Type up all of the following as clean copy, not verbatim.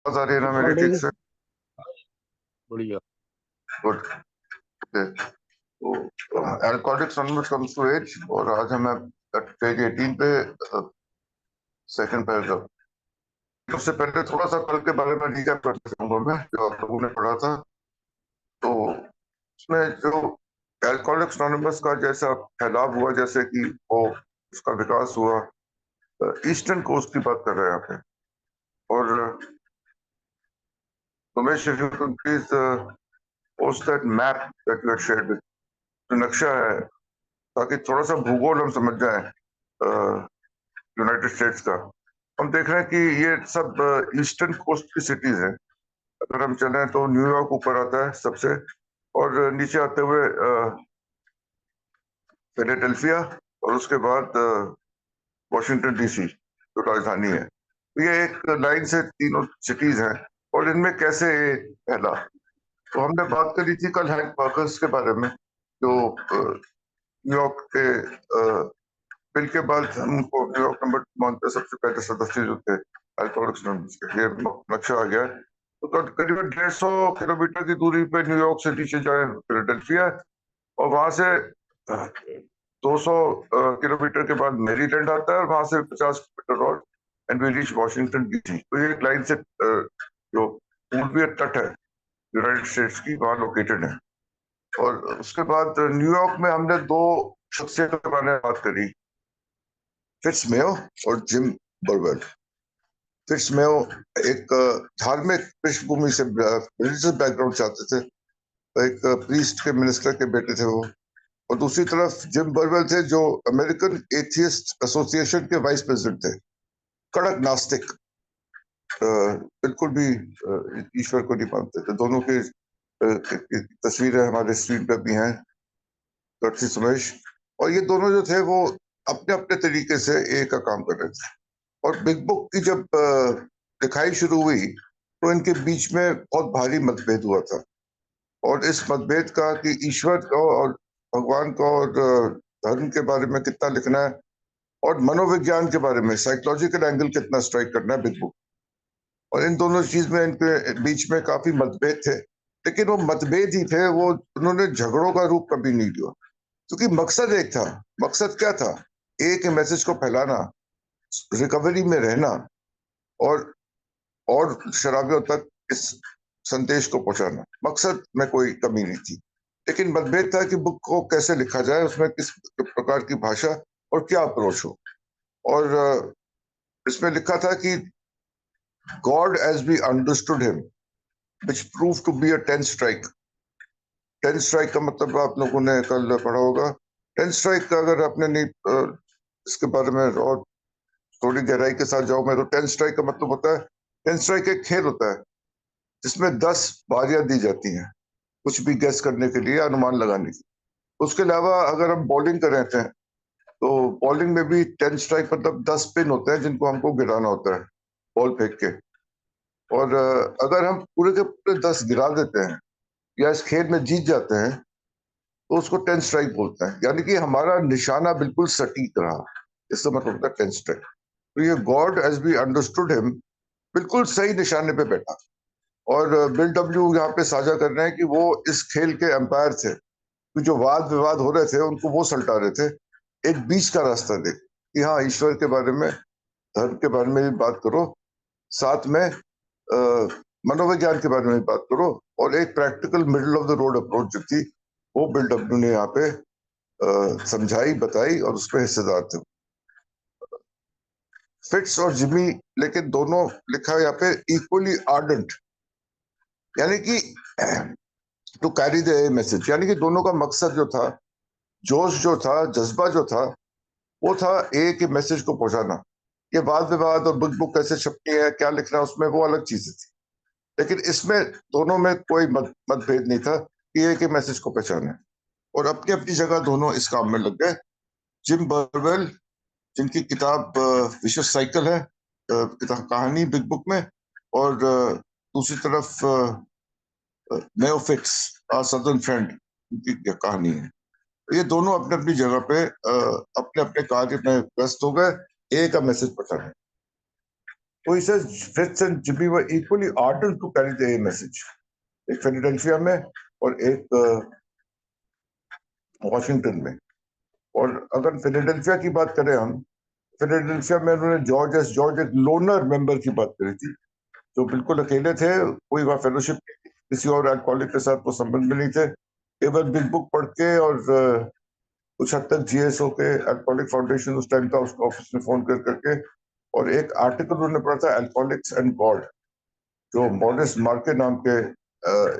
आवाज आ रही है ना मेरी ठीक रिकॉर्डिंग। से? बढ़िया। गुड। तो Alcoholics Anonymous comes to age, और आज हमें पेज 18 पे सेकंड पैराग्राफ। सबसे पहले थोड़ा सा कल के बारे में रिकैप करना चाहूंगा मैं, जो आप लोगों ने पढ़ा था। तो उसमें जो एल्कोहलिक्स अनोनिमस का जैसा फैलाव हुआ, जैसे कि वो उसका विकास हुआ, ईस्टर्न कोस्ट की बात कर रहे हैं यहाँ पे। और Umesh, if you can please post that map that you had shared with, जो नक्शा है, ताकि थोड़ा सा भूगोल हम समझ जाएं यूनाइटेड स्टेट्स का। हम देख रहे हैं कि ये सब ईस्टर्न कोस्ट की सिटीज हैं। अगर हम चलें तो न्यूयॉर्क ऊपर आता है सबसे, और नीचे आते हुए फिलाडेल्फिया, और उसके बाद वॉशिंगटन डीसी जो राजधानी है। तो ये एक लाइन से तीनों सिटीज हैं। और इनमें कैसे ये फैला, तो हमने बात करी थी कल हैंक वर्कर्स के बारे में, जो न्यूयॉर्क के बिल के बाद हमको न्यूयॉर्क नंबर मानते सबसे पहले सदस्य जो थे अल्कोहलिक्स एनोनिमस के। ये नक्शा आ गया है। तो करीबन 150 किलोमीटर की दूरी पे न्यूयॉर्क सिटी से जाए फिलाडेल्फिया, और वहां से 200 किलोमीटर के बाद मैरीलैंड आता है, और वहां से 50 किलोमीटर और and we reach Washington DC. तो ये एक लाइन से जो पूर्वीय तट है यूनाइटेड स्टेट्स की, वहां लोकेटेड है। और उसके बाद न्यूयॉर्क में हमने दो शख्सियतों के बारे में बात करी, फिट्स मेयो और जिम बर्वेल। फिट्स मेयो एक धार्मिक पृष्ठभूमि से, रिलीजियस बैकग्राउंड से आते थे। एक प्रीस्ट के मिनिस्टर के बेटे थे वो। और दूसरी तरफ जिम बर्वेल थे, जो अमेरिकन एथियस्ट एसोसिएशन के वाइस प्रेसिडेंट थे। कड़क नास्तिक, बिल्कुल भी ईश्वर को नहीं मानते थे। दोनों की तस्वीरें हमारे स्क्रीन पर भी हैं, कर्सी सुमेश। और ये दोनों जो थे वो अपने अपने तरीके से एक का काम कर रहे थे। और बिग बुक की जब लिखाई शुरू हुई, तो इनके बीच में बहुत भारी मतभेद हुआ था। और इस मतभेद का कि ईश्वर को और भगवान को और धर्म के बारे में कितना लिखना है, और मनोविज्ञान के बारे में साइकोलॉजिकल एंगल कितना स्ट्राइक करना है बिग बुक। और इन दोनों चीज में इनके बीच में काफी मतभेद थे। लेकिन वो मतभेद ही थे, वो उन्होंने झगड़ों का रूप कभी नहीं लिया, क्योंकि मकसद एक था। मकसद क्या था? एक मैसेज को फैलाना, रिकवरी में रहना, और शराबियों तक इस संदेश को पहुंचाना। मकसद में कोई कमी नहीं थी। लेकिन मतभेद था कि बुक को कैसे लिखा जाए, उसमें किस प्रकार की भाषा और क्या अप्रोच हो। और इसमें लिखा था कि God as we understood him which prove to be a 10 strike. 10 strike का मतलब आप लोगों ने कल पढ़ा होगा। 10 स्ट्राइक का अगर आपने नहीं इसके बारे में और थोड़ी गहराई के साथ जाओ मैं, तो 10 स्ट्राइक का मतलब होता है, 10 स्ट्राइक एक खेल होता है जिसमें 10 बारियां दी जाती हैं कुछ भी गेस करने के लिए, अनुमान लगाने की। उसके अलावा अगर हम बॉलिंग कर रहे थे, तो बॉलिंग में भी 10 स्ट्राइक मतलब 10 पिन होते हैं जिनको हमको गिराना होता है बॉल फेंक के। और अगर हम पूरे के पूरे 10 गिरा देते हैं या इस खेल में जीत जाते हैं, तो उसको 10 स्ट्राइक बोलते हैं। यानी कि हमारा निशाना बिल्कुल सटीक रहा, इसका मतलब होता है 10 स्ट्राइक। तो ये God as we understood him बिल्कुल सही निशाने पे बैठा। और बिल डब्ल्यू यहाँ पे साझा कर रहे हैं कि वो इस खेल के एम्पायर थे, कि जो वाद विवाद हो रहे थे उनको वो सल्टा रहे थे। एक बीच का रास्ता देख कि हाँ, ईश्वर के बारे में, धर्म के बारे में भी बात करो, साथ में मनोविज्ञान के बारे में भी बात करो, और एक practical middle of the road approach जो थी, वो बिल डब्ल्यू ने यहाँ पे समझाई, बताई, और उसमें हिस्सेदार थे फिट्स और जिमी। लेकिन दोनों लिखा है यहाँ पे इक्वली आर्डेंट, यानी कि टू कैरी द मैसेज। यानी कि दोनों का मकसद जो था, जोश जो था, जज्बा जो था, वो था एक ही मैसेज को पहुंचाना। ये वाद विवाद और बुक बुक कैसे छपनी है, क्या लिखना है, उसमें वो अलग चीजें थी। लेकिन इसमें दोनों में कोई मतभेद नहीं था कि एक ही मैसेज को पहचाने। और अपनी अपनी जगह दोनों इस काम में लग गए। जिम बर्वेल, जिनकी किताब विशेष साइकिल है, किताब कहानी बिग बुक में, और दूसरी तरफ नेओफिट्स सदर्न फ्रेंड की कहानी है। ये दोनों अपने अपनी जगह पे अपने अपने कार्य में व्यस्त हो गए, एक का मैसेज पहुंचाने। तो he says Fritz and Jimmy were equally ardent to carry the A message. एक फिलाडेल्फिया में और एक वॉशिंगटन में। और अगर फिलाडेल्फिया की बात करें हम, फिलाडेल्फिया में उन्होंने जॉर्ज एक लोनर मेंबर की बात करी थी, जो बिल्कुल अकेले थे, कोई वहाँ फेलोशिप किसी और अल्कोहलिक के साथ वो संबंध में नहीं थे, केवल बिग बुक पढ़ के और कुछ हद तक जीएसओ के अल्कोहलिक फाउंडेशन उस टाइम था, उसके ऑफिस में फोन कर करके, और एक आर्टिकल उन्होंने पढ़ा था अल्कोहलिक्स एंड गॉड, जो मॉरिस मार्के नाम के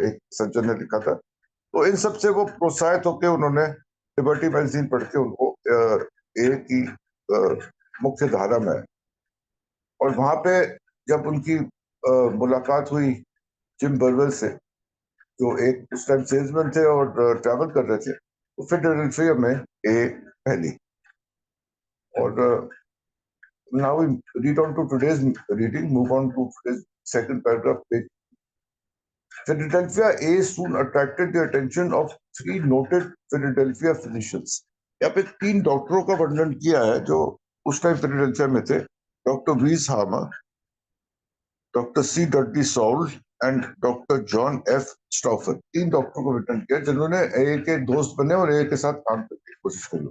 एक सज्जन ने लिखा था। तो इन सब से वो प्रोत्साहित होकर उन्होंने लिबर्टी मैगजीन पढ़ के उनको ए की मुख्य धारा में, और वहां पे जब उनकी मुलाकात हुई जिम बर्वेल से, जो एक उस टाइम सेल्समैन थे और ट्रैवल कर रहे थे, तो फिलाडेल्फिया में ए पहली। और now we read on to today's reading, move on to today's second paragraph page. Philadelphia A soon attracted the attention of three noted Philadelphia physicians. यहाँ पे 3 डॉक्टरों का वर्णन किया है जो उस टाइम फिलाडेल्फिया में थे, doctor Wease Harmer, doctor C Dudley Saul and doctor John F Stouffer. 3 डॉक्टरों को वर्णन किया जिन्होंने ए के दोस्त बने और ए के साथ काम करने की कोशिश करी।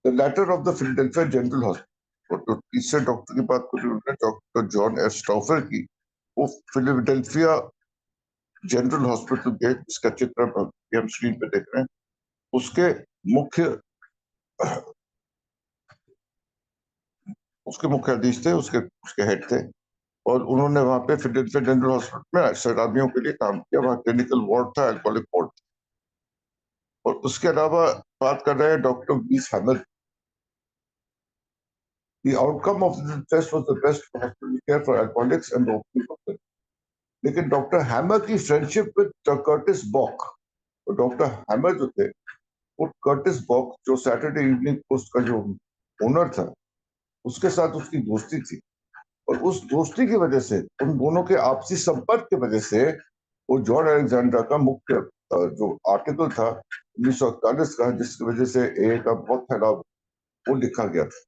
The latter of the Philadelphia General Hospital, और जो तीसरे डॉक्टर की बात करी उन्होंने डॉक्टर जॉन एफ स्टॉफर की, वो फिलाडेल्फिया जनरल हॉस्पिटल के, जिसका चित्र हम स्क्रीन पे देख रहे हैं, उसके मुख्य अधीश थे, उसके हेड थे, और उन्होंने वहां पे फिलाडेल्फिया जनरल हॉस्पिटल में शराबियों के लिए काम किया। वहां क्लिनिकल वार्ड था, अल्कोहलिक वार्ड। और उसके अलावा बात कर रहे हैं डॉक्टर वीस hammer. The outcome of the test was the best hospital care for alcoholics and the opening of the. लेकिन डॉक्टर हैमर की फ्रेंडशिप विद कर्टिस बॉक, तो डॉक्टर हैमर जो थे वो कर्टिस बॉक, जो सैटरडे इवनिंग पोस्ट का जो ओनर था, उसके साथ उसकी दोस्ती थी, और उस दोस्ती की वजह से, उन दोनों के आपसी संपर्क की वजह से, वो जॉन अलेक्जेंडर का मुख्य जो आर्टिकल था 1941 का, जिसकी वजह से ए का बहुत फैलाव, वो लिखा गया था।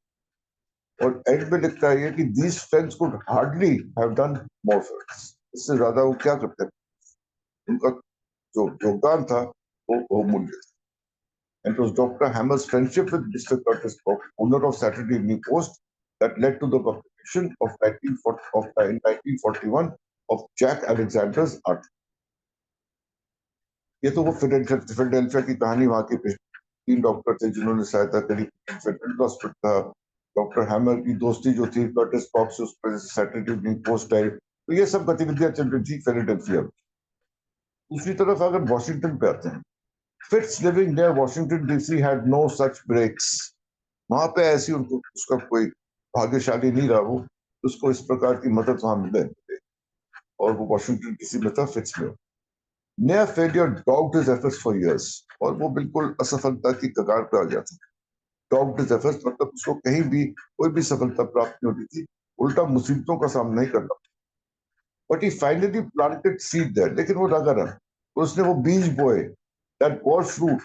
और एंड में लिखता है कि these friends could hardly have done more for us. इससे ज्यादा वो क्या करते थे, उनका जो योगदान था वो बहुमूल्य था। And it was Dr. Hammer's friendship with Mr. Curtis Bok, owner of Saturday Evening Post, that led to the publication of 1941 of Jack Alexander's article. ये तो वो फिलाडेल्फिया की कहानी, वहां के 3 डॉक्टर थे जिन्होंने सहायता करी। हॉस्पिटल था, डॉक्टर हैमर की दोस्ती जो थी कर्टिस बॉक से, उस पर सैटरडे इवनिंग पोस्ट आई, तो ये सब गतिविधियां चल रही थी फिलाडेल्फिया में। दूसरी तरफ अगर वॉशिंगटन पे आते हैं, Fitz living near Washington DC had no such breaks. वहां पे ऐसी उनको, उसका कोई भाग्यशाली नहीं रहा वो, उसको इस प्रकार की मदद वहां मिले, और वो वॉशिंगटन डीसी में था, फिट्स में। Near failure dogged his efforts for years, और वो बिल्कुल असफलता की कगार पे आ गया था। Dogged his efforts मतलब उसको कहीं भी कोई भी सफलता प्राप्त नहीं होती थी, उल्टा मुसीबतों का सामना ही करना। But he finally planted seed there, लेकिन वो लगा रहा, उसने वो बीज बोए, that bore fruit,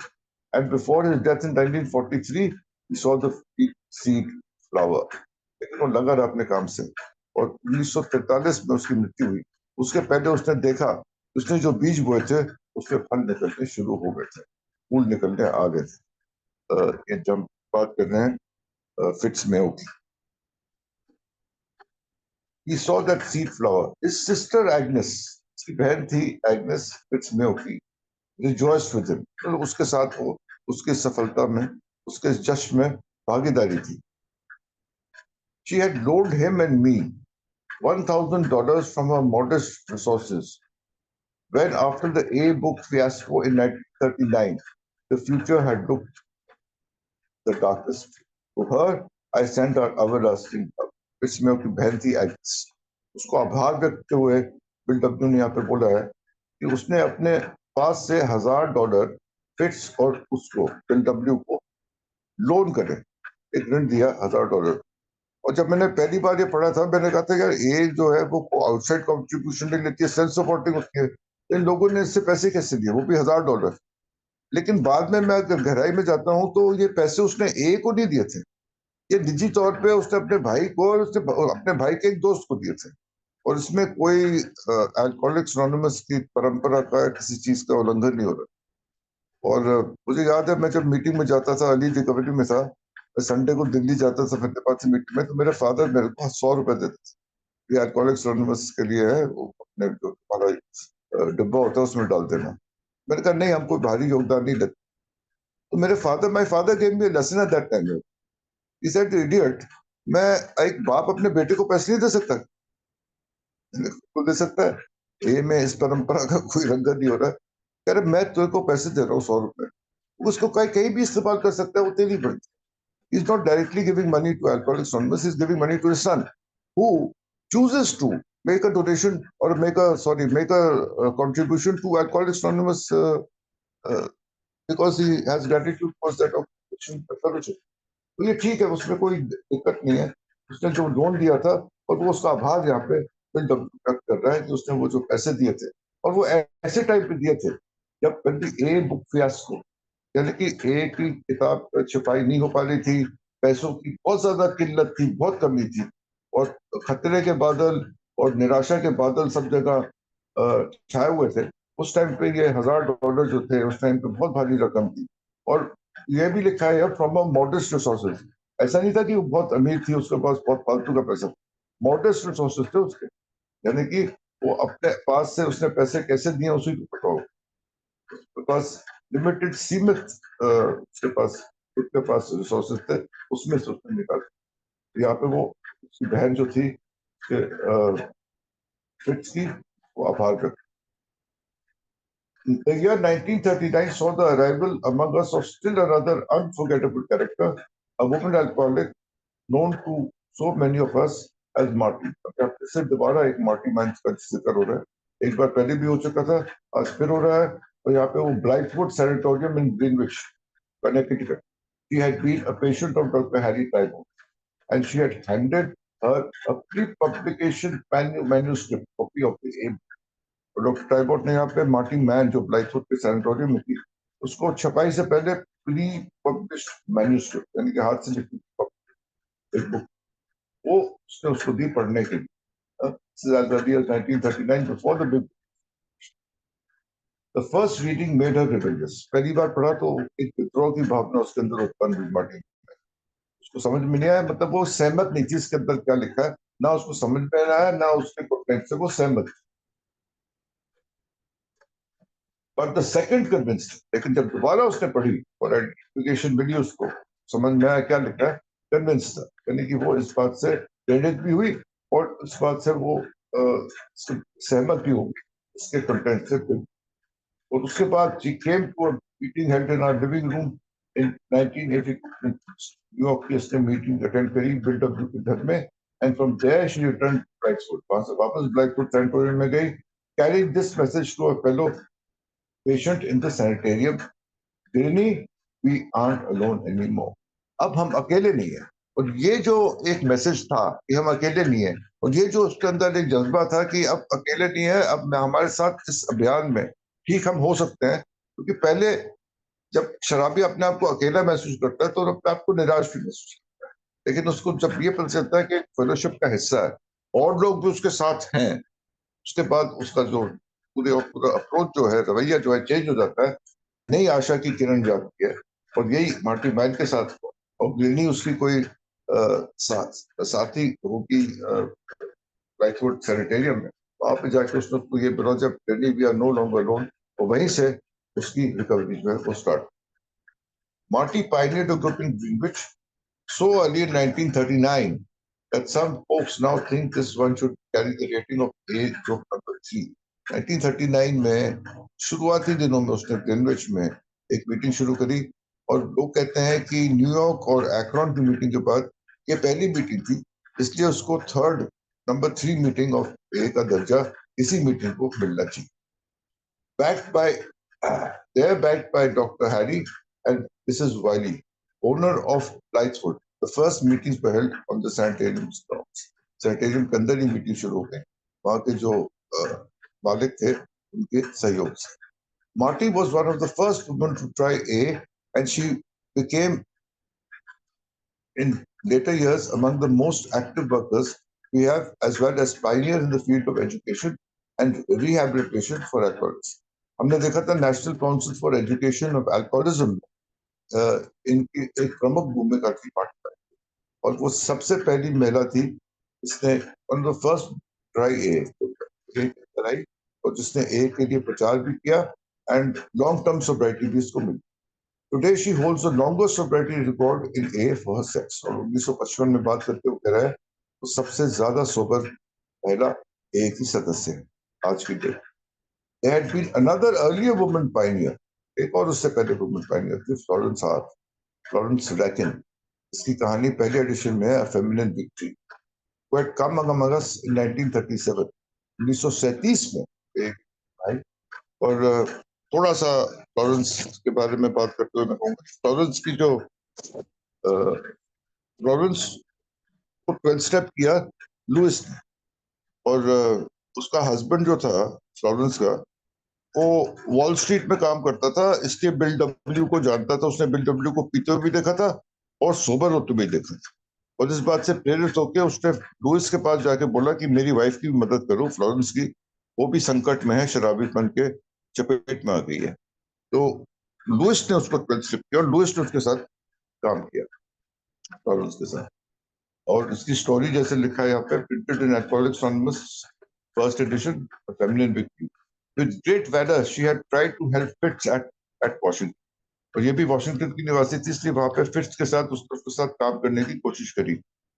and before his death in 1943 he saw the seed flower. लेकिन वो लगा रहा अपने काम से, और 1943 में उसकी मृत्यु हुई। उसके पहले उसने देखा, उसने जो बीज बोए थे उसके फल निकलने शुरू हो गए थे, फूल निकलने आ गए थे। ये जब बात कर रहे हैं फिट्स में होगी। He saw that seed flower. His sister Agnes, उसकी बहन थी एग्नेस फिट्स में होगी, rejoiced with him, तो उसके साथ वो उसकी सफलता में, उसके जश्न में भागीदारी थी। She had loaned him and me $1,000 from her modest resources. When after the A book fiasco in 1939, the future had looked the darkest. To her, I sent our everlasting love. इसमें उसकी बहन थी एग्नेस, उसको आभार व्यक्त हुए bill W ने यहाँ पे बोला है कि उसने अपने पास से $1,000 फिट्स और उसको बिल डब्ल्यू को लोन करे, एक ऋण दिया $1,000। और जब मैंने पहली बार ये पढ़ा था, मैंने कहा था यार ये जो है वो आउटसाइड कंट्रीब्यूशन नहीं लेती है, सेल्फ सपोर्टिंग होती है, इन लोगों ने इससे पैसे कैसे दिए, वो भी $1,000। लेकिन बाद में मैं गहराई में जाता हूं तो ये पैसे उसने ए को नहीं दिए थे, ये निजी तौर पे उसने अपने भाई को और उसने अपने भाई के एक दोस्त को दिए थे, और इसमें कोई अल्कोहलिक्स एनोनिमस की परंपरा का किसी चीज का उल्लंघन नहीं हो रहा। और मुझे याद है मैं जब मीटिंग में जाता था, अली रिकवरी में था, मैं संडे को दिल्ली जाता था फतेहाबाद से मीटिंग में, तो मेरे फादर मेरे को 100 रुपए देते थे, ये अल्कोहलिक्स एनोनिमस के लिए है, वो अपने जो हमारा डिब्बा होता है उसमें डाल देना। मैंने कहा नहीं, हम कोई भारी योगदान नहीं देते। तो मेरे father my father gave me a lesson at that time. He said idiot, मैं एक बाप अपने बेटे को पैसे नहीं दे सकता? तो दे सकता है, ये में इस परंपरा का कोई रंगत नहीं हो रहा है। कह रहे मैं तेरे को पैसे दे रहा हूँ 100 रुपए, उसको कहीं कहीं भी इस्तेमाल कर सकता है, वो तेरी मर्जी। He's not directly giving money to Alcoholics Anonymous, he's giving money to his son, who chooses to make a donation or make a contribution to Alcoholics Anonymous uh, because he has gratitude towards that organization fellowship. तो ये ठीक है, उसमें कोई दिक्कत नहीं है। उसने जो लोन दिया था और वो उसका आभार यहाँ पे व्यक्त कर रहा है कि उसने वो जो पैसे दिए थे, और वो ऐसे टाइम पे दिए थे जब ए बुक फियास्को, यानी कि एक ही किताब छपाई नहीं हो पा रही थी, पैसों की बहुत ज्यादा किल्लत थी, बहुत कमी थी, और खतरे के बादल और निराशा के बादल सब जगह छाए हुए थे। उस टाइम पे ये $1000 जो थे उस टाइम पे बहुत भारी रकम थी। और ये भी लिखा है फ्रॉम अ मॉडेस्ट रिसोर्सेज, ऐसा नहीं था कि वो बहुत अमीर थी, उसके पास बहुत फालतू का पैसा, मॉडेस्ट रिसोर्सेज थे उसके, यानी कि वो अपने पास से उसने पैसे कैसे दिए उसी को पता हो। उसके पास लिमिटेड, सीमित उसके पास रिसोर्सेज थे, उसमें से उसने निकाला। यहाँ पे वो उसकी बहन जो थी फिट्स की, वो आभार व्यक्त। The year 1939 saw the arrival among us of still another unforgettable character, a woman alcoholic known to so many of us as Marty. अब फिर से दोबारा एक मार्टी मैन्स का जिक्र हो रहा है, एक बार पहले भी हो चुका था, आज फिर हो रहा है। और यहाँ पे वो Blythewood sanatorium in Greenwich, Connecticut. She had been a patient of Dr. Harry Tybalt, and she had handed her a pre-publication manuscript copy of the aim. Doctor Tiebout ने यहाँ पे मार्टी मैन जो ब्लाइथवुड के सैनिटोरियम में थी, उसको छपाई से पहले प्री पब्लिश्ड मैन्युस्क्रिप्ट, यानी कि हाथ से लिखी एक बुक, वो उसने उसको दी पढ़ने के लिए। 1939, before the big, the first reading made her rebellious. पहली बार पढ़ा तो एक विद्रोह की भावना उसके अंदर उत्पन्न हुई मार्टी। उसको समझ में नहीं आया, मतलब वो सहमत नहीं थी इसके अंदर क्या लिखा है, ना उसको समझ में आया, ना उसके कंटेंट से वो सहमत। बट द सेकंड कन्विंस्ड, लेकिन जब दोबारा उसने पढ़ी और एडुकेशन मिली उसको, समझ में आया क्या लिखा है, कन्विंस था, यानी कि वो इस बात से प्रेरित भी हुई और इस बात से वो सहमत भी होगी इसके कंटेंट से। और उसके बाद she came to a meeting held in our living room in 1982, न्यूयॉर्क की इसने मीटिंग अटेंड करी बिल्डअप के घर में, and from there she return Blythewood, वहां से वापस ब्लाइथवुड सैनिटोरियम में गई, carrying this message to a fellow patient in the sanitarium, Grini, we aren't alone anymore. अब हम अकेले नहीं है। और ये जो एक मैसेज था कि हम अकेले नहीं है, और ये जो उसके अंदर एक जज्बा था कि अब अकेले नहीं है, अब हमारे साथ इस अभियान में ठीक हम हो सकते हैं। क्योंकि पहले जब शराबी अपने आप को अकेला महसूस करता है तो अपने आप को निराश भी महसूस करता है, लेकिन उसको जब ये पता चलता है कि फेलोशिप का हिस्सा है और लोग भी उसके साथ हैं, उसके बाद उसका जो पूरा अप्रोच जो है, रवैया जो है, चेंज हो जाता है, नई आशा की किरण जागती है। और यही मार्टी मैन के साथ हुआ। और गिरनी उसकी कोई साथी होगी ब्लाइथवुड सैनिटोरियम में, वहां पे जाके उसने उसको ये बोला जब Grennie we are no longer alone, और वहीं से उसकी रिकवरी जो है वो start. Marty pioneered a group in Greenwich so early in 1939 that some folks now think this one should carry the rating of A group number 3. 1939 में शुरुआती दिनों में उसने ग्रीनविच में एक मीटिंग शुरू करी, और लोग कहते हैं कि न्यूयॉर्क और एक्रोन की मीटिंग के बाद ये पहली मीटिंग थी, इसलिए उसको नंबर 3 मीटिंग ऑफ ए का दर्जा इसी मीटिंग को मिलना चाहिए। Backed by, they're backed by Dr. Harry and Mrs. Wiley, owner of Blythwood. The first meetings were held on the sanitarium grounds. Sanitarium के अंदर ही मीटिंग शुरू हो गई, वहाँ के जो मालिक थे उनके सहयोग से। Marty was one of the first women to try A, and she became later years among the most active workers we have, as well as pioneer in the field of education and rehabilitation for alcoholics. हमने देखा था national council for education of alcoholism इनकी एक प्रमुख भूमिका थी पाकिस्तान, और वो सबसे पहली महिला थी जिसने वन द फर्स्ट ड्राई ए कराई, और जिसने ए के लिए प्रचार भी किया एंड लॉन्ग टर्म सोब्राइटी भी इसको मिली. Today she holds the longest sobriety record in A for her sex, और 1955 में बात करते हुए कह रहा है वो सबसे ज्यादा सोबर महिला ए की सदस्य है आज की date. There had been another earlier woman pioneer, एक और उससे पहले woman pioneer थी Florence Rakin. इसकी कहानी पहले एडिशन में है, A Feminine Victory, who had come among us in 1937, 1937 में एक आई. और थोड़ा सा फ्लोरेंस के बारे में बात करते हुए मैं कहूँगा फ्लोरेंस की जो फ्लोरेंस को 12 स्टेप किया लुइस ने, और उसका हस्बैंड जो था फ्लोरेंस का, वो वॉल स्ट्रीट में काम करता था, इसके बिल डब्ल्यू को जानता था, उसने बिल डब्ल्यू को पीते हुए भी देखा था और सोबर होते हुए देखा था, और इस बात से प्रेरित होकर उसने लुइस के पास जाके बोला कि मेरी वाइफ की मदद करो, फ्लोरेंस की, वो भी संकट में है, शराबीपन के चपेट में आ गई है. तो लुइस ने उसको कंसिडर किया और लुइस ने उसके साथ काम किया, फ्लोरेंस के साथ. और इसकी स्टोरी जैसे लिखा है यहाँ पे, printed in alcoholics anonymous first edition, feminine victory. With great valor, she had tried to help Fitz at Washington. और ये भी वॉशिंगटन की निवासी थी, इसलिए वहां पे फिट्स के साथ उसके साथ काम करने की कोशिश करी.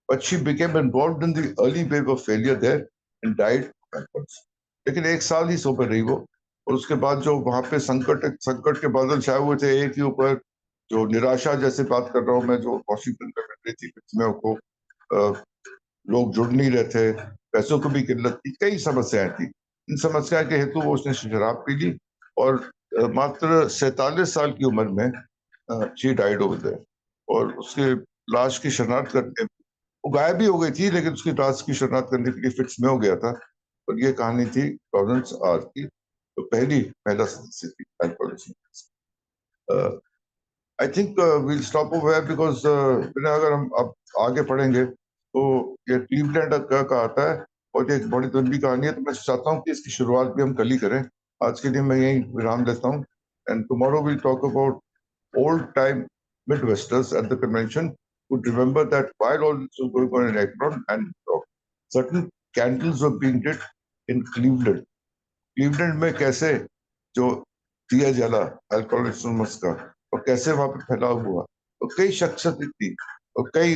But she became involved in the early wave of failure there and died afterwards. लेकिन एक साल ही सोबर रही वो, और उसके बाद जो वहां पे संकट के बादल छाए हुए थे एक के ऊपर, जो निराशा जैसे बात कर रहा हूँ मैं, जो वॉशिंगटन में मिल रही थी फिट्स में को, लोग जुड़ नहीं रहे थे, पैसों की भी किल्लत थी, कई समस्याएं थी. इन समस्या के हेतु वो उसने शराब पी ली और मात्र 47 साल की उम्र में शी डाइड ओवर देयर. और उसके लाश की शनाख्त करने, वो गायब भी हो गई थी लेकिन उसकी लाश की शनाख्त करने के लिए फिट्स में हो गया था. और ये कहानी थी फ्लोरेंस आर की, तो पहली महिला सदस्य थी alcoholism. I think we'll stop over because अगर हम अब आगे पढ़ेंगे तो ये क्लीवलैंड का आता है और ये एक बड़ी लंबी कहानी है, तो मैं चाहता हूँ कि इसकी शुरुआत भी हम कल ही करें. आज के लिए मैं यही विराम लेता हूँ, and tomorrow will talk about old time Midwesters at the convention would remember that while all this was going on in Akron and certain candles were being lit in Cleveland. Cleveland में कैसे जो दिया जला alcoholism का और कैसे वहां पे फैलाव हुआ, और कई शख्सियत थी और कई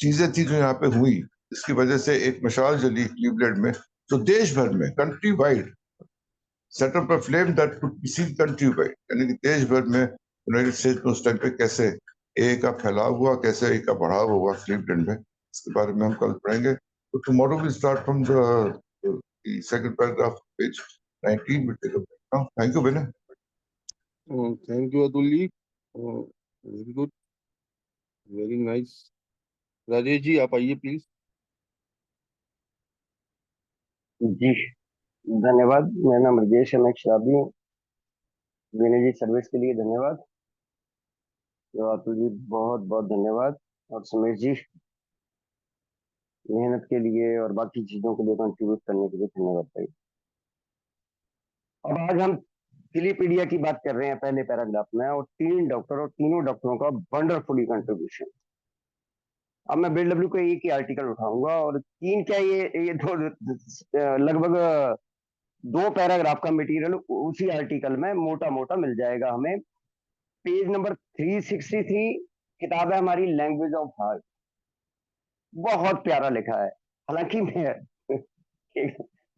चीजें थी जो यहाँ पे हुई, इसकी वजह से एक मशाल जली क्लीवलैंड में, जो देश भर में country wide set up a flame that could be seen country wide, यानी कि देश भर में यूनाइटेड स्टेट्स में उस टाइम पे कैसे ए का फैलाव हुआ, कैसे ए का बढ़ाव हुआ क्लीवलैंड में, इसके बारे में हम कल पढ़ेंगे. तो tomorrow we start from the second paragraph page 19 with the now. Thank you, Vinay. Thank you, Atulji. Very good. Very nice. Rajesh ji आप आइए प्लीज. जी धन्यवाद. मेरा नाम राजेश है, मैं शराबी हूँ. विनय जी सर्विस के लिए धन्यवाद. तो अतुल जी बहुत बहुत धन्यवाद. और सुमेश जी मेहनत के लिए और बाकी चीजों के लिए कंट्रीब्यूट करने के लिए धन्यवाद भाई. अब आज हम फिलीपीडिया की बात कर रहे हैं पहले पैराग्राफ में, और 3 डॉक्टर और तीनों डॉक्टरों का वंडरफुली कंट्रीब्यूशन. अब मैं बिल डब्ल्यू का एक ही आर्टिकल उठाऊंगा, और 3 क्या ये दो लगभग 2 पैराग्राफ का मटेरियल उसी आर्टिकल में मोटा मोटा मिल जाएगा हमें. पेज नंबर 363 किताब है हमारी लैंग्वेज ऑफ हार्ट. बहुत प्यारा लिखा है. हालांकि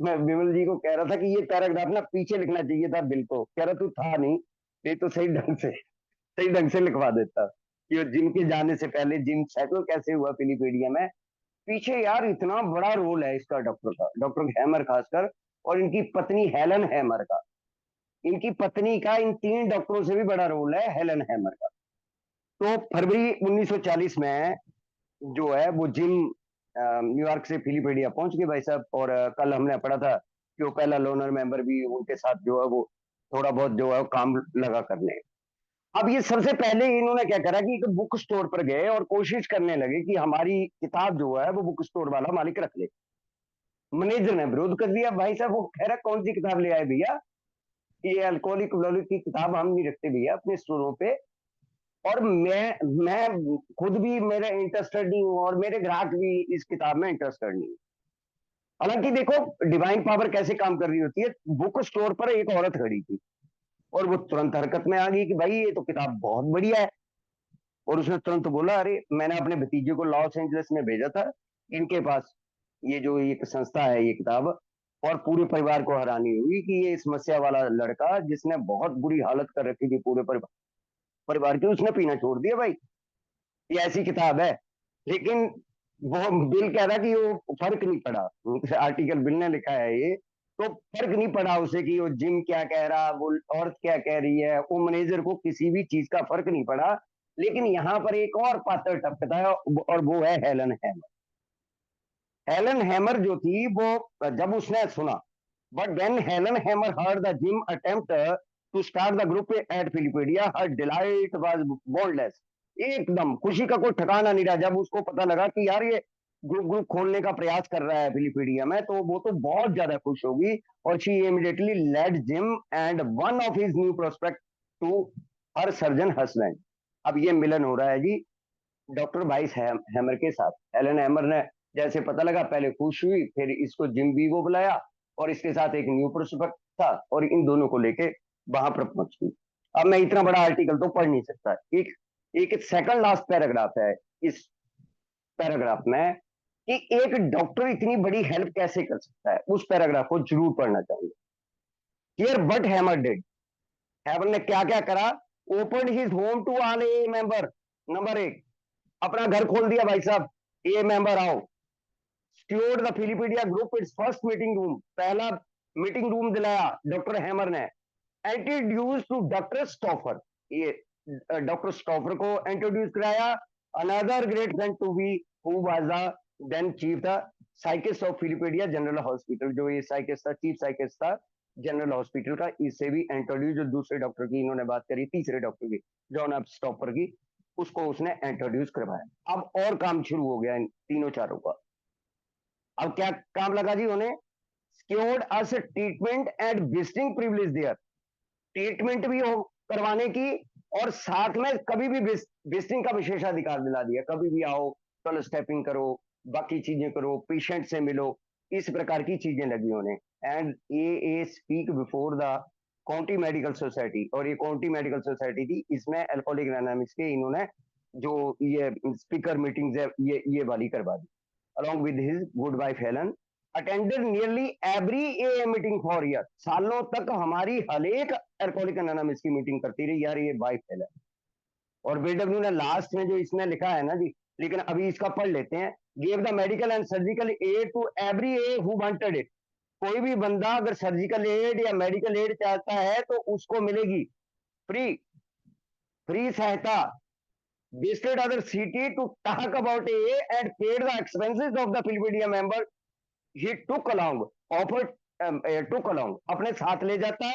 मैं विमल जी को कह रहा था कि ये पैराग्राफ ना पीछे लिखना चाहिए था बिल को, कह रहा तू था नहीं तो सही ढंग से लिखवा देता कि जिम के जाने से पहले जिम सेटल कैसे हुआ फिलीपीडिया में. पीछे यार इतना बड़ा रोल है इसका डॉक्टर का, डॉक्टर हैमर खासकर, और इनकी पत्नी हेलन हैमर का. इनकी पत्नी का इन 3 डॉक्टरों से भी बड़ा रोल है हेलन हैमर का. तो फरवरी 1940 में जो है वो जिम न्यूयॉर्क से फिलीपीडिया पहुंच गए भाई साहब. और कल हमने पढ़ा था कि वो पहला लोनर मेंबर भी उनके साथ जो है वो थोड़ा बहुत जो है काम लगा करने. अब ये सबसे पहले इन्होंने क्या करा कि एक बुक स्टोर पर गए और कोशिश करने लगे कि हमारी किताब जो है वो बुक स्टोर वाला मालिक रख ले। मैनेजर ने विरोध कर दिया। भाई साहब, वो कह रहा कौन सी किताब ले आए भैया, ये अल्कोहलिक वोलिक की किताब हम नहीं रखते भैया अपने स्टोरों पे। और मैं खुद भी मेरे इंटरेस्टेड नहीं हूँ और मेरे ग्राहक भी इस किताब में इंटरेस्टेड नहीं है। हालांकि देखो डिवाइन पावर कैसे काम कर रही होती है। बुक स्टोर पर एक औरत खड़ी थी और वो तुरंत हरकत में आ गई कि भाई ये तो किताब बहुत बढ़िया है। और उसने तुरंत बोला, अरे मैंने अपने भतीजे को लॉस एंजलिस में भेजा था इनके पास, ये जो एक संस्था है ये किताब, और पूरे परिवार को हैरानी हुई कि ये समस्या वाला लड़का जिसने बहुत बुरी हालत कर रखी थी पूरे परिवार की, उसने पीना छोड़ दिया भाई। ये ऐसी किताब है। लेकिन वो बिल कह रहा कि वो फर्क नहीं पड़ा, आर्टिकल बिल ने लिखा है ये, तो फर्क नहीं पड़ा उसे कि वो जिम क्या कह रहा, वो औरत क्या कह रही है, वो मैनेजर को किसी भी चीज का फर्क नहीं पड़ा। लेकिन यहाँ पर एक और पात्र टपकता है और वो है हेलन हैमर। हेलन हैमर जो थी वो, जब उसने सुना, but when Helen Hammer heard the Jim attempt to start the group at फिलिपेडिया, हर डिलाइट वाज बोल्डलेस। एकदम खुशी का कोई ठिकाना नहीं रहा जब उसको पता लगा कि यार ये ग्रुप ग्रुप खोलने का प्रयास कर रहा है फिलिपीडिया में, तो वो तो बहुत ज्यादा खुश होगी। और she immediately led Jim and one of his new prospect to her surgeon husband. अब ये मिलन हो रहा है जी डॉक्टर वाइस हैमर के साथ। हेलन हैमर ने जैसे पता लगा पहले खुश हुई, फिर इसको जिम वीगो बुलाया और इसके साथ एक न्यू प्रोस्पेक्ट था और इन दोनों को लेके वहां पर पहुंच गई। अब मैं इतना बड़ा आर्टिकल तो पढ़ नहीं सकता। एक एक सेकंड लास्ट पैराग्राफ है इस पैराग्राफ में कि एक डॉक्टर इतनी बड़ी हेल्प कैसे कर सकता है, उस पैराग्राफ को जरूर पढ़ना चाहूंगा। Hear what Hammer did, Hammer ने क्या क्या करा। Open his home to all A member. Number एक, अपना घर खोल दिया भाई साहब, ए मेंबर आओ। स्टूअर्ड द फिलिपीडिया group its first meeting room, पहला मीटिंग रूम दिलाया डॉक्टर हैमर ने। इंट्रोड्यूस टू डॉक्टर स्टॉफर, ये डॉक्टर स्टॉफर को इंट्रोड्यूस कराया। Another great friend to be who was the then chief the psychiatrist of फिलिपेडिया general hospital, जो ये साइकिस्ट था, chief साइकिस्ट था जनरल हॉस्पिटल का। इससे भी इंट्रोड्यूस, जो दूसरे डॉक्टर की इन्होंने बात करी, तीसरे डॉक्टर की, जॉन एफ स्टॉपर की, उसको उसने इंट्रोड्यूस करवाया। अब और काम शुरू हो गया इन तीनों चारों का। अब क्या काम लगा जी उन्हें, secured us treatment and visiting privilege there, treatment भी हो करवाने की और साथ में कभी भी विजिटिंग का विशेषाधिकार दिला दिया। कभी भी आओ, कल स्टेपिंग करो, बाकी चीजें करो, पेशेंट से मिलो, इस प्रकार की चीजें लगी उन्हें। And A speak before the county medical society, और ये काउंटी मेडिकल सोसाइटी थी, इसमें अल्कोहलिक एनोनिमस के इन्होंने जो ये स्पीकर मीटिंग्स है ये वाली करवा दी। along with his good wife Helen, attended nearly every AA meeting for year, सालों तक हमारी हर एक अल्कोहलिक एनोनिमस की मीटिंग करती रही यार ये वाइफ हेलन। और बीडब्ल्यू ने लास्ट में जो इसमें लिखा है ना जी, लेकिन अभी इसका पढ़ लेते हैं। Give the medical and surgical aid to every a who wanted it, कोई भी बंदा अगर सर्जिकल एड या मेडिकल एड चाहता है तो उसको मिलेगी फ्री, फ्री सहायता। visited other city to talk about AA and paid the expenses of the Filipino member he took along, offered took along, अपने साथ ले जाता,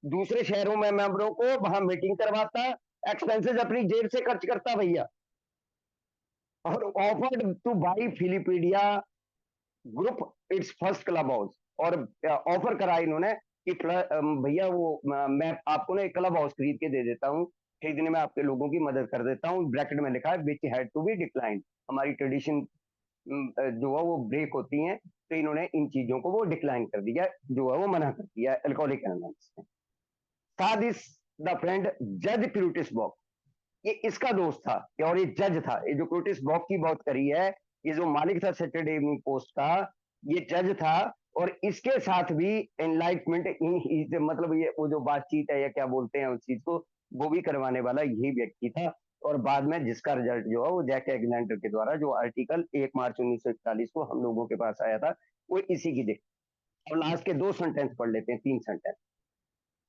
दूसरे शहरों में मेंबरों को वहां मीटिंग करवाता, एक्सपेंसेस अपनी जेब से खर्च करता भैया। और ऑफर्ड टू बाई फिलिपीडिया group its first club house, और ऑफर करा इन्होंने कि भैया वो मैं आपको ना एक क्लब हाउस खरीद के दे देता हूँ, खरीदने में आपके लोगों की मदद कर देता हूँ। ब्रैकेट में लिखा है which had to be decline, हमारी ट्रेडिशन जो है वो ब्रेक होती हैं, तो इन्होंने इन चीजों को वो डिक्लाइन कर दिया, जो है वो मना कर दिया अल्कोहलिक एनोनिमस ने। था दिस द फ्रेंड जज क्रूटिस बॉक, ये इसका दोस्त था और ये जज था। ये जो क्रूटिस बॉक की बात करी है, ये जो मालिक था सैटरडे इवनिंग पोस्ट का, ये जज था। और इसके साथ भी एनलाइटमेंट इन मतलब ये वो जो बातचीत है या क्या बोलते हैं उस चीज को, वो भी करवाने वाला यही व्यक्ति था। और बाद में जिसका रिजल्ट जो है वो जैक एग्लैंडर के द्वारा जो आर्टिकल 1 मार्च 1941 को हम लोगों के पास आया था, वो इसी की देख। और लास्ट के 2 सेंटेंस पढ़ लेते हैं, 3 sentence.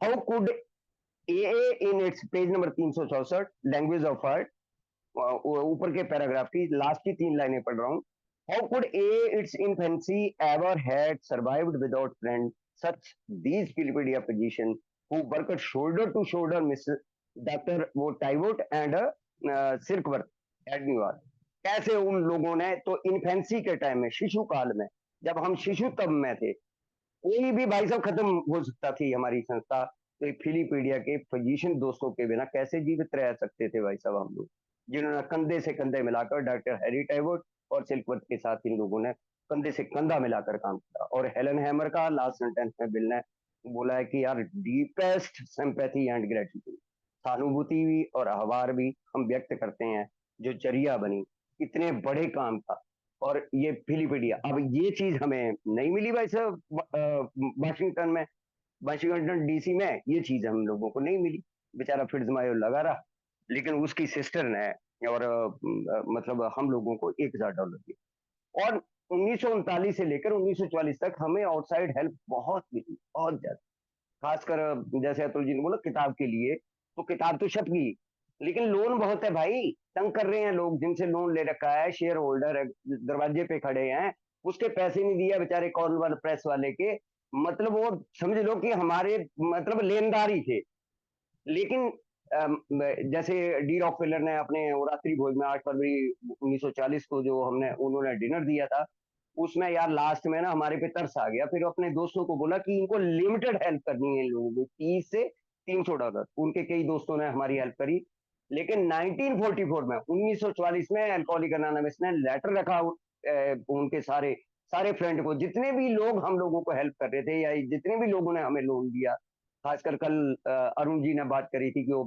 How could AA in its page number 364 language of heart, ऊपर के पैराग्राफ की लास्ट की 3 लाइनें पढ़ रहा हूं। How could AA its infancy ever had survived without friends such these Filipindia physicians who worked shoulder to shoulder doctor वो टाइवोट and सिरकवर्थ एडन्यूआर, कैसे उन लोगों ने तो इन्फेंसी के टाइम में, शिशु काल में, जब हम शिशु तब में थे, कोई भी भाई साहब खत्म हो सकता थी हमारी संस्था, तो एक फिलीपीडिया के फिजिशियन दोस्तों के बिना कैसे जीवित रह सकते थे भाई साहब हम लोग, जिन्होंने कंधे से कंधे मिलाकर डॉक्टर हैरी टाइवोट और सिल्कवर्थ के साथ इन लोगों ने कंधे से कंधा मिलाकर काम किया। और हेलन हैमर का लास्ट सेंटेंस में बिल ने बोला है कि यार डीपेस्ट सिंपैथी एंड ग्रेटिट्यूड, सहानुभूति भी और आभार भी हम व्यक्त करते हैं जो जरिया बनी, इतने बड़े काम का। और ये फिलीपीडिया, अब ये चीज हमें नहीं मिली भाई साहब वाशिंगटन में, वाशिंगटन डीसी में ये चीज हम लोगों को नहीं मिली, बेचारा फिट्जमायो लगा रहा, लेकिन उसकी सिस्टर ने और मतलब हम लोगों को $1000 दिए। और 1939 से लेकर 1944 तक हमें आउटसाइड हेल्प बहुत मिली, बहुत ज्यादा, खासकर जैसे अतुल जी ने बोला किताब के लिए, तो किताब तो छप गई, लेकिन लोन बहुत है भाई, तंग कर रहे हैं लोग, जिनसे लोन ले रखा है, शेयर होल्डर है, दरवाजे पे खड़े हैं, उसके पैसे नहीं दिया बेचारे कॉर्नवाल प्रेस वाले के, मतलब वो समझ लो कि हमारे मतलब लेनदार ही थे। लेकिन जैसे डी रॉकफेलर ने अपने रात्रि भोज में 8 फरवरी 1940 को जो हमने उन्होंने डिनर दिया था, उसमें यार लास्ट में ना हमारे पे तरस आ गया, फिर अपने दोस्तों को बोला कि इनको लिमिटेड हेल्प करनी है इन लोगों को, $30 से $300, उनके कई दोस्तों ने हमारी हेल्प करी। लेकिन 1944 में 1944 में अल्कोहलिक एनोनिमस ने लेटर रखा उनके सारे सारे फ्रेंड को, जितने भी लोग हम लोगों को हेल्प कर रहे थे या जितने भी लोगों ने हमें लोन दिया, खासकर कल अरुण जी ने बात करी थी कि वो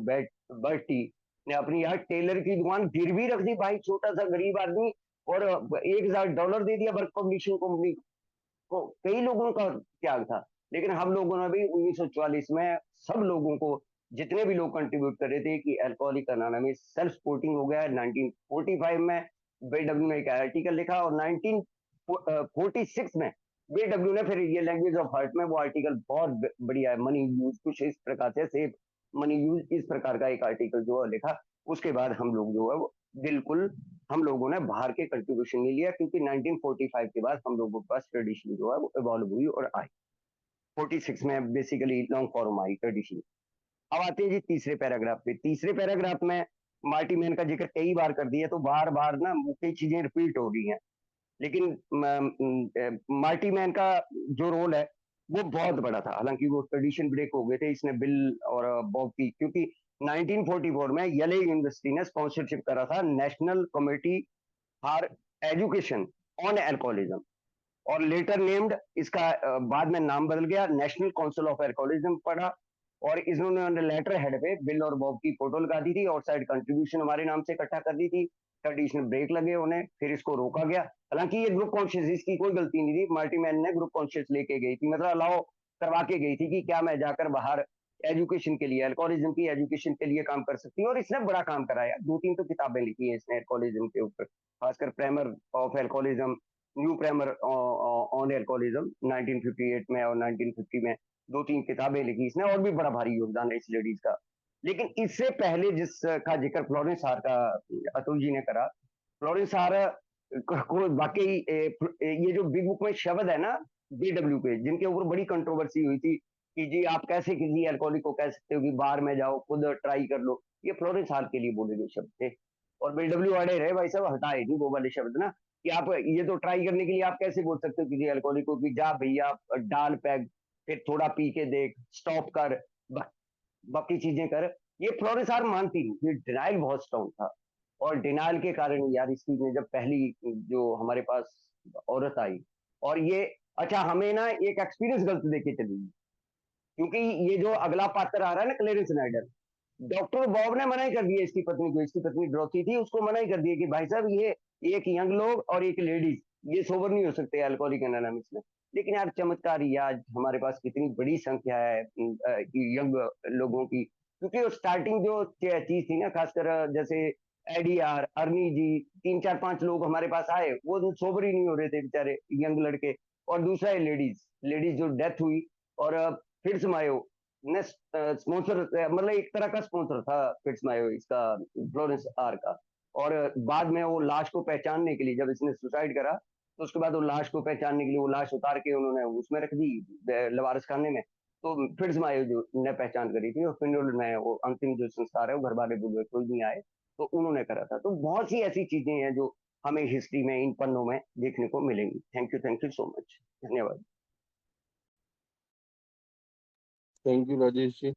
बर्टी ने अपनी यार टेलर की दुकान गिरवी रख दी भाई, छोटा सा गरीब आदमी, और $1000 दे दिया वर्क पब्लिशिंग कंपनी को, कई लोगों का त्याग था। लेकिन हम लोगों ने भी 1944 में सब लोगों को, जितने भी लोग कंट्रीब्यूट कर रहे थे कि अल्कोहलिक एनोनिमस सेल्फ सपोर्टिंग हो गया। 1945 में बीडब्ल्यू ने एक आर्टिकल लिखा और 1946 में बीडब्ल्यू ने फिर ये लैंग्वेज ऑफ हार्ट में वो आर्टिकल बहुत बढ़िया है, मनी यूज कुछ इस प्रकार से, सेव मनी यूज इस प्रकार का एक आर्टिकल जो लिखा। उसके बाद हम लोग जो है वो बिल्कुल हम लोगों ने बाहर के कंट्रीब्यूशन नहीं लिया, क्योंकि 1945 के बाद हम लोगों के पास ट्रेडिशन जो है वो इवॉल्व हुई और आई, 46 में basically long form I tradition. अब आते हैं जी तीसरे पैराग्राफ पे। तीसरे पैराग्राफ में मार्टी मैन का जिक्र कई बार कर दिया, तो बार बार ना कई चीजें रिपीट हो रही हैं, लेकिन मार्टी मैन का जो रोल है वो बहुत बड़ा था। हालांकि वो ट्रेडिशन ब्रेक हो गए थे, इसने बिल और बॉब की, क्योंकि 1944 में येले यूनिवर्सिटी ने स्पॉन्सरशिप करा था national committee for education on alcoholism, और लेटर नेम्ड इसका बाद में नाम बदल गया, नेशनल काउंसिल ऑफ एल्कोहलिज्म पड़ा। और इन्होंने लेटर हेड पे बिल और बॉब की फोटो लगा दी थी और साइड कंट्रीब्यूशन हमारे नाम से इकट्ठा कर दी थी। ट्रेडिशनल ब्रेक लगे उन्हें, फिर इसको रोका गया। हालांकि ये ग्रुप कॉन्शियस, इसकी कोई गलती नहीं थी, मार्टी मैन ने ग्रुप कॉन्शियस लेके गई थी, मतलब अलाउ करवा के गई थी कि क्या मैं जाकर बाहर एजुकेशन के लिए, अल्कोहलिज्म की एजुकेशन के लिए काम कर सकती हूँ। और इसने बड़ा काम कराया, 2-3 तो किताबें लिखी है इसने अल्कोहलिज्म के ऊपर, खासकर primer of alcoholism, new primer on alcoholism 1958 में, और 1950 में 2-3 किताबें लिखी इसने, और भी बड़ा भारी योगदान है इस लेडीज का। लेकिन इससे पहले जिसका जिक्र फ्लोरेंस हार का अतुल जी ने करा, फ्लोरेंस हार को वाकई ये जो बिग बुक में शब्द है ना बीडब्ल्यू के, जिनके ऊपर बड़ी कंट्रोवर्सी हुई थी कि जी आप कैसे किसी अल्कोहलिक को कह सकते हो कि बार में जाओ खुद ट्राई कर लो, ये फ्लोरेंस हार के लिए बोले गए शब्द थे। और बीडब्ल्यू अड़े रहे भाई साहब, हटाए नहीं वो वाले शब्द ना, कि आप ये तो ट्राई करने के लिए आप कैसे बोल सकते हो किसी अल्कोहलिक को कि जा भैया डाल पैग, फिर थोड़ा पी के देख, स्टॉप कर, बाकी चीजें कर। ये फ्लोरेंस हार मानती नहीं, ये डिनाइल बहुत स्ट्रॉन्ग था। और डिनाइल के कारण यार इसकी में जब पहली जो हमारे पास औरत आई, और ये अच्छा हमें ना एक एक्सपीरियंस गलत देके चली, क्योंकि ये जो अगला पात्र आ रहा है ना क्लेरेंस नाइडर, डॉक्टर बॉब ने मना ही कर दिया इसकी पत्नी को, इसकी पत्नी ड्रोथी थी, उसको मना ही कर दिया कि भाई साहब ये एक यंग लोग और एक लेडीज ये सोबर नहीं हो सकते अल्कोहलिक एनोनिमस में। लेकिन यार चमत्कार ही, आज हमारे पास कितनी बड़ी संख्या है यंग लोगों की, क्योंकि वो स्टार्टिंग जो चीज थी ना, खासकर जैसे एडीआर अर्नी जी, 3-4-5 लोग हमारे पास आए, वो सोबर ही नहीं हो रहे थे बेचारे यंग लड़के। और दूसरा है लेडीज, लेडीज जो डेथ हुई, और फिर मायो ने स्पॉन्सर, मतलब एक तरह का स्पॉन्सर था फिट्जमायो इसका, फ्लोरेंस आर का। और बाद में वो लाश को पहचानने के लिए जब इसने सुसाइड करा, तो उसके बाद वो लाश को पहचानने के लिए वो लाश उतार के उन्होंने उसमें रख दी लवारिस खाने में। तो फिर समायो जो ने पहचान करी थी, और फिर उन्होंने वो अंतिम जो संस्कार है वो घर वाले बुलवे कोई नहीं आए, तो उन्होंने करा था। तो बहुत सी ऐसी चीजें हैं जो हमें हिस्ट्री में इन पन्नों में देखने को मिलेंगी। थैंक यू सो मच, धन्यवाद। Thank you Rajesh ji.